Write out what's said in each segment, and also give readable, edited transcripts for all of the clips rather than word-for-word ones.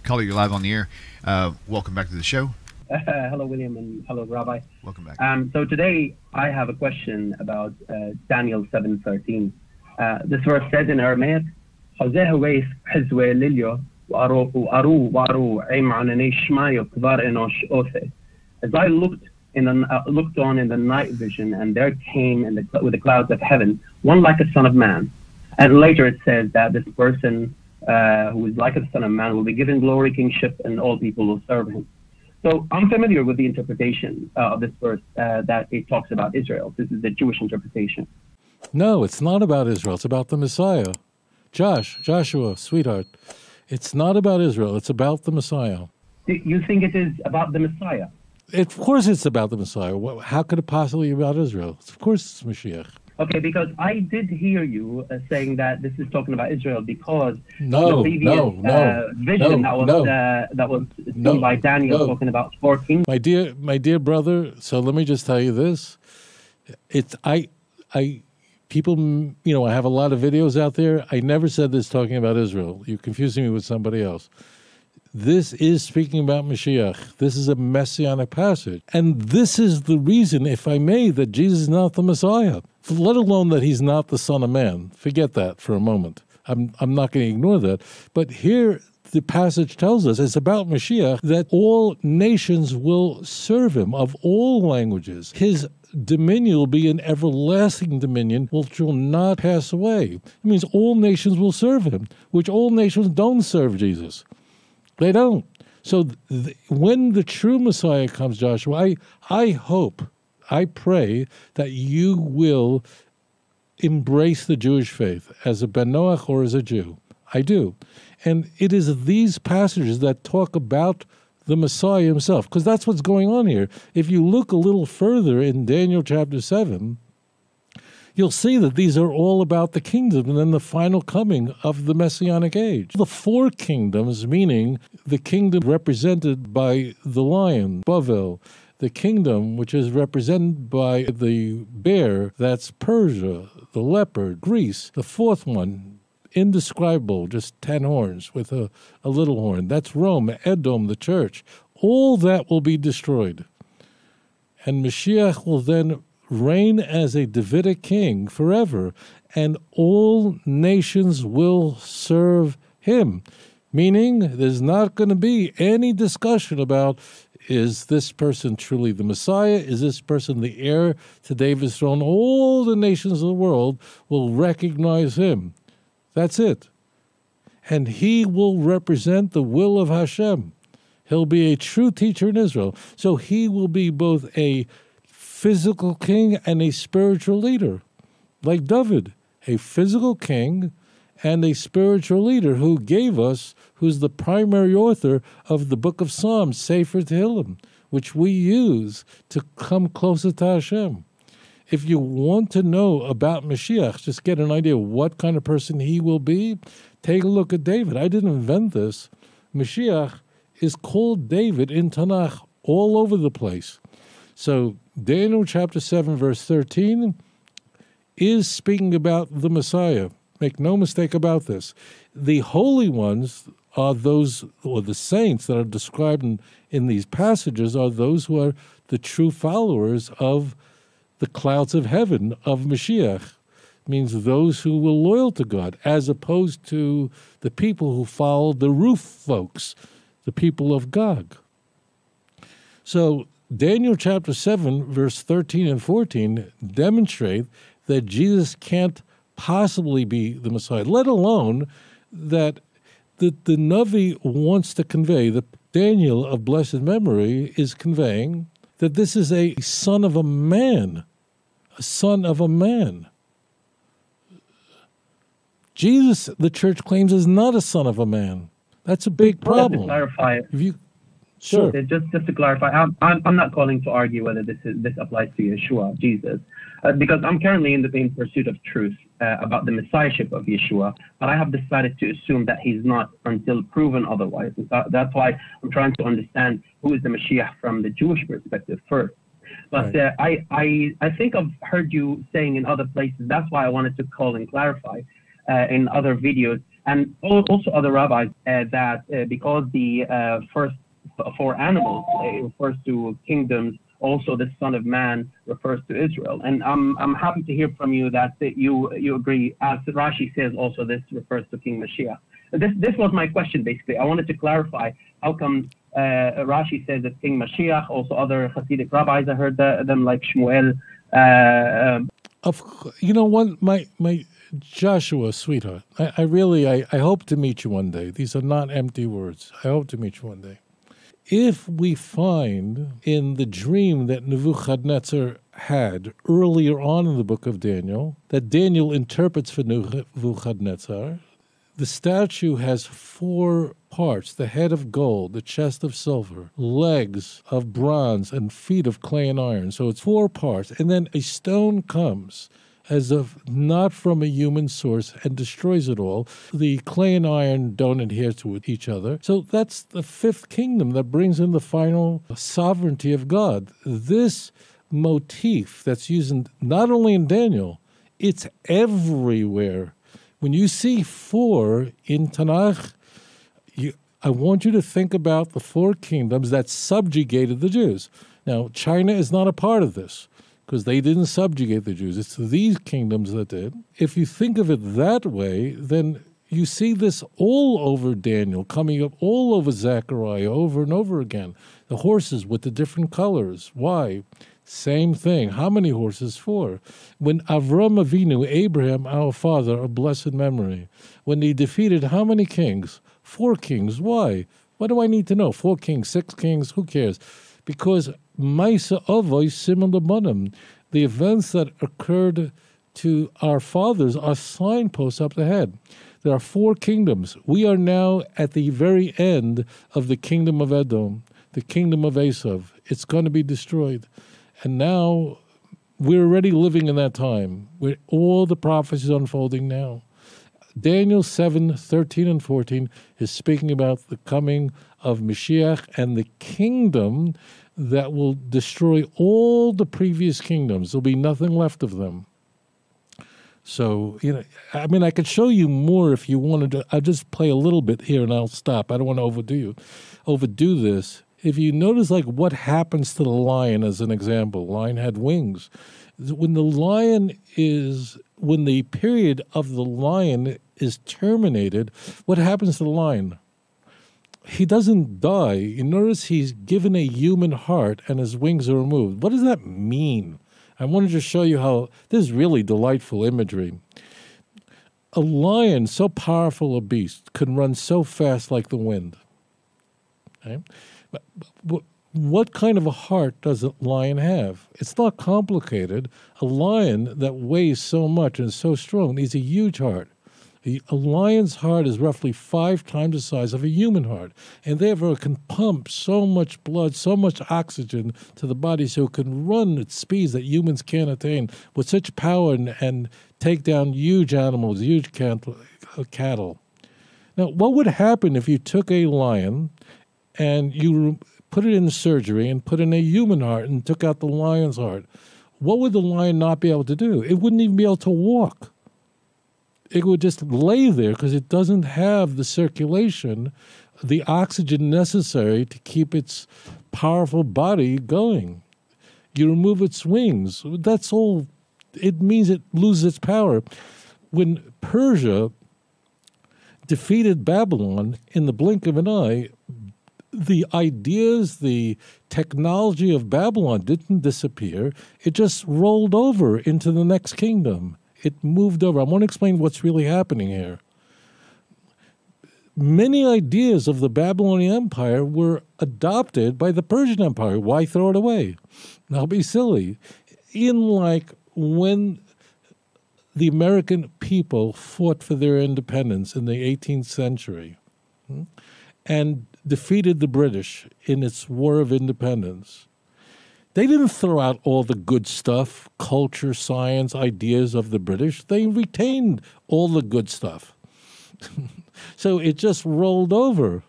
Caller, you're live on the air. Welcome back to the show. Hello, William, and hello, Rabbi. Welcome back. So today I have a question about Daniel 7:13. This verse says in Aramaic, As I looked on in the night vision, and there came with the clouds of heaven one like a son of man. And later it says that this person who is like a son of man will be given glory, kingship, and all people will serve him. So I'm familiar with the interpretation of this verse that it talks about Israel. This is the Jewish interpretation. No, it's not about Israel. It's about the Messiah. Joshua, sweetheart, it's not about Israel. It's about the Messiah. You think it is about the Messiah? Of course it's about the Messiah. How could it possibly be about Israel? Of course it's Mashiach. Okay, because I did hear you saying that this is talking about Israel because no, the previous vision that was done by Daniel talking about 14. My dear brother, so let me just tell you this. People, I have a lot of videos out there. I never said this talking about Israel. You're confusing me with somebody else. This is speaking about Mashiach. This is a messianic passage. And this is the reason, if I may, that Jesus is not the Messiah, let alone that he's not the Son of Man. Forget that for a moment. I'm not going to ignore that. But here the passage tells us it's about Mashiach, that all nations will serve him of all languages. His dominion will be an everlasting dominion which will not pass away. It means all nations will serve him, which all nations don't serve Jesus. They don't. So when the true Messiah comes, Joshua, I hope, I pray that you will embrace the Jewish faith as a Ben Noach or as a Jew. I do. And it is these passages that talk about the Messiah himself, because that's what's going on here. If you look a little further in Daniel chapter 7, you'll see that these are all about the kingdom and then the final coming of the Messianic age. The four kingdoms, meaning the kingdom represented by the lion, Bavel, the kingdom which is represented by the bear, that's Persia, the leopard, Greece. The fourth one, indescribable, just 10 horns with a little horn. That's Rome, Edom, the church. All that will be destroyed. And Mashiach will then reign as a Davidic king forever, and all nations will serve him. Meaning there's not going to be any discussion about, is this person truly the Messiah? Is this person the heir to David's throne? All the nations of the world will recognize him. That's it. And he will represent the will of Hashem. He'll be a true teacher in Israel. So he will be both a physical king and a spiritual leader, like David, a physical king and a spiritual leader who's the primary author of the book of Psalms, Sefer Tehillim, which we use to come closer to Hashem. If you want to know about Mashiach, just get an idea of what kind of person he will be, take a look at David. I didn't invent this. Mashiach is called David in Tanakh all over the place. So Daniel chapter 7, verse 13 is speaking about the Messiah. Make no mistake about this. The holy ones are those, or the saints that are described in these passages are those who are the true followers of the clouds of heaven of Mashiach. Means those who were loyal to God, as opposed to the people who followed the roof folks, the people of Gog. So Daniel chapter 7, verse 13 and 14 demonstrate that Jesus can't possibly be the Messiah, let alone that the Navi wants to convey, that Daniel of blessed memory is conveying that this is a son of a man, a son of a man. Jesus, the church claims, is not a son of a man. That's a big problem. To clarify, sure. Just to clarify, I'm not calling to argue whether this applies to Yeshua, Jesus, because I'm currently in pursuit of truth about the messiahship of Yeshua, but I have decided to assume that he's not until proven otherwise. And that's why I'm trying to understand who is the Mashiach from the Jewish perspective first. But right. I think I've heard you saying in other places, that's why I wanted to call and clarify in other videos, and also other rabbis that because the first four animals refers to kingdoms, also the Son of Man refers to Israel. And I'm happy to hear from you that you agree. As Rashi says, also this refers to King Mashiach. This was my question, basically. I wanted to clarify how come Rashi says that King Mashiach, also other Hasidic rabbis, I heard them like Shmuel. You know what, my Joshua, sweetheart, I hope to meet you one day. These are not empty words. I hope to meet you one day. If we find in the dream that Nebuchadnezzar had earlier on in the book of Daniel, that Daniel interprets for Nebuchadnezzar, the statue has four parts: the head of gold, the chest of silver, legs of bronze, and feet of clay and iron. So it's four parts. And then a stone comes as if not from a human source and destroys it all. The clay and iron don't adhere to each other. So that's the fifth kingdom that brings in the final sovereignty of God. This motif that's used not only in Daniel, it's everywhere. When you see four in Tanakh, I want you to think about the four kingdoms that subjugated the Jews. Now, China is not a part of this, because they didn't subjugate the Jews. It's these kingdoms that did. If you think of it that way, then you see this all over Daniel, coming up all over Zechariah, over and over again. The horses with the different colors. Why? Same thing. How many horses? Four. When Avram Avinu, Abraham, our father, of blessed memory, when he defeated how many kings? Four kings. Why? What do I need to know? 4 kings, 6 kings, who cares? Because Maisa Avos Simon Labanim, the events that occurred to our fathers are signposts up ahead. There are 4 kingdoms. We are now at the very end of the kingdom of Edom, the kingdom of Esav. It's going to be destroyed. And now we're already living in that time where all the prophecies are unfolding now. Daniel 7:13 and 14 is speaking about the coming of Mashiach and the kingdom that will destroy all the previous kingdoms. There'll be nothing left of them. So, I could show you more if you wanted to. I'll just play a little bit here and I'll stop. I don't want to overdo this. If you notice, what happens to the lion as an example, lion had wings. When the period of the lion is terminated, what happens to the lion? He doesn't die. You notice he's given a human heart and his wings are removed. What does that mean? I wanted to show you how this is really delightful imagery. A lion, so powerful a beast, can run so fast like the wind. Okay? But what kind of a heart does a lion have? It's not complicated. A lion that weighs so much and is so strong needs a huge heart. A lion's heart is roughly 5 times the size of a human heart, and therefore it can pump so much blood, so much oxygen to the body so it can run at speeds that humans can't attain with such power and take down huge animals, huge cattle. Now, what would happen if you took a lion and you put it in surgery and put in a human heart and took out the lion's heart? What would the lion not be able to do? It wouldn't even be able to walk. It would just lay there because it doesn't have the circulation, the oxygen necessary to keep its powerful body going. You remove its wings. That's all. It means it loses its power. When Persia defeated Babylon in the blink of an eye, the ideas, the technology of Babylon didn't disappear. It just rolled over into the next kingdom. It moved over. I want to explain what's really happening here. Many ideas of the Babylonian Empire were adopted by the Persian Empire. Why throw it away? Now be silly. When the American people fought for their independence in the 18th century and defeated the British in its War of Independence, they didn't throw out all the good stuff, culture, science, ideas of the British. They retained all the good stuff. So it just rolled over.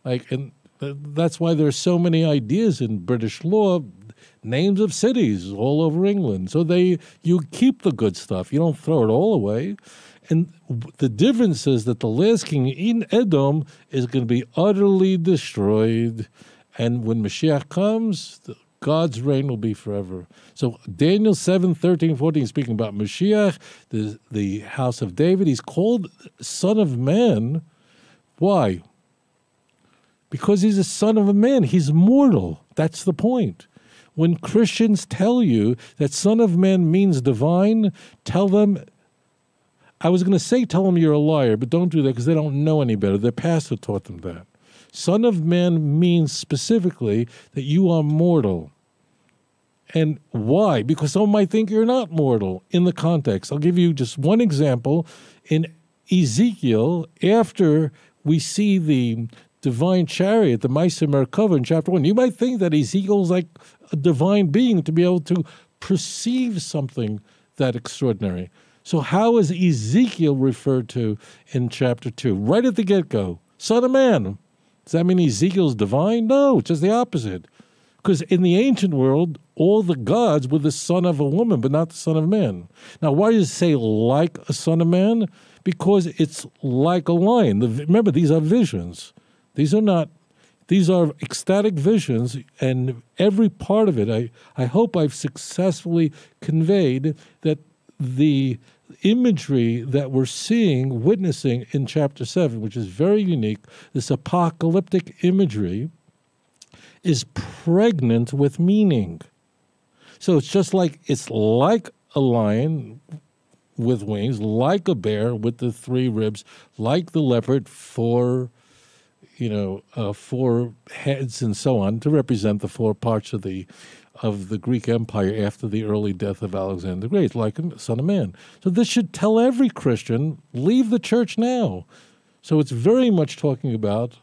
And that's why there's so many ideas in British law, names of cities all over England. So you keep the good stuff. You don't throw it all away. And the difference is that the last king in Edom is going to be utterly destroyed. And when Mashiach comes, God's reign will be forever. So Daniel 7, 13, 14, speaking about Mashiach, the house of David, he's called Son of Man. Why? Because he's a son of a man. He's mortal. That's the point. When Christians tell you that Son of Man means divine, tell them, I was going to say tell them you're a liar, but don't do that because they don't know any better. Their pastor taught them that. Son of Man means specifically that you are mortal. And why? Because some might think you're not mortal in the context. I'll give you just one example. In Ezekiel, after we see the divine chariot, the Merkava in chapter 1, you might think that Ezekiel's like a divine being to be able to perceive something that extraordinary. So how is Ezekiel referred to in chapter 2? Right at the get-go, Son of Man. Does that mean Ezekiel's divine? No, it's just the opposite. Because in the ancient world, all the gods were the son of a woman, but not the son of man. Now, why does it say like a son of man? Because it's like a lion. Remember, these are visions. These are ecstatic visions, and every part of it, I hope I've successfully conveyed that the imagery that we're seeing, witnessing in chapter 7, which is very unique, this apocalyptic imagery, is pregnant with meaning. So it's like a lion with wings, like a bear with the 3 ribs, like the leopard, 4 heads and so on, to represent the 4 parts of the Greek Empire after the early death of Alexander the Great, like a son of man. So this should tell every Christian, leave the church now. So it's very much talking about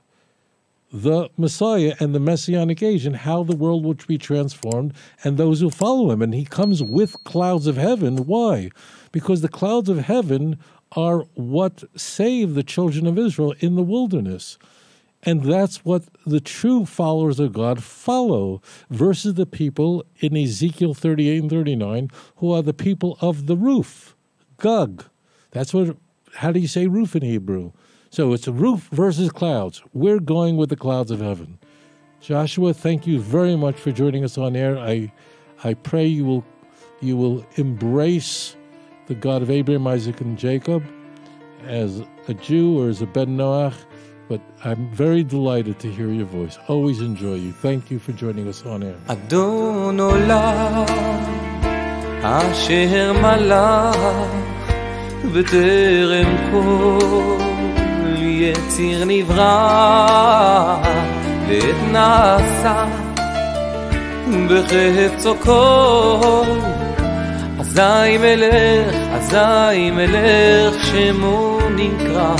the Messiah and the Messianic age and how the world will be transformed and those who follow him. And he comes with clouds of heaven. Why? Because the clouds of heaven are what saved the children of Israel in the wilderness. And that's what the true followers of God follow, versus the people in Ezekiel 38 and 39, who are the people of the roof, Gog. How do you say roof in Hebrew? So it's a roof versus clouds. We're going with the clouds of heaven. Joshua, thank you very much for joining us on air. I pray you will embrace the God of Abraham, Isaac, and Jacob as a Jew or as a Ben Noach. But I'm very delighted to hear your voice. Always enjoy you. Thank you for joining us on air. אדון עולם אשר מלך בטרם כל יציר נברא ואת נעשה בחפצו כל אזי מלך שמו נקרא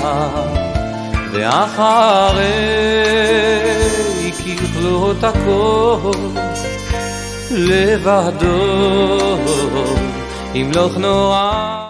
ואחרי ככלות הכל לבדו ימלוך נורא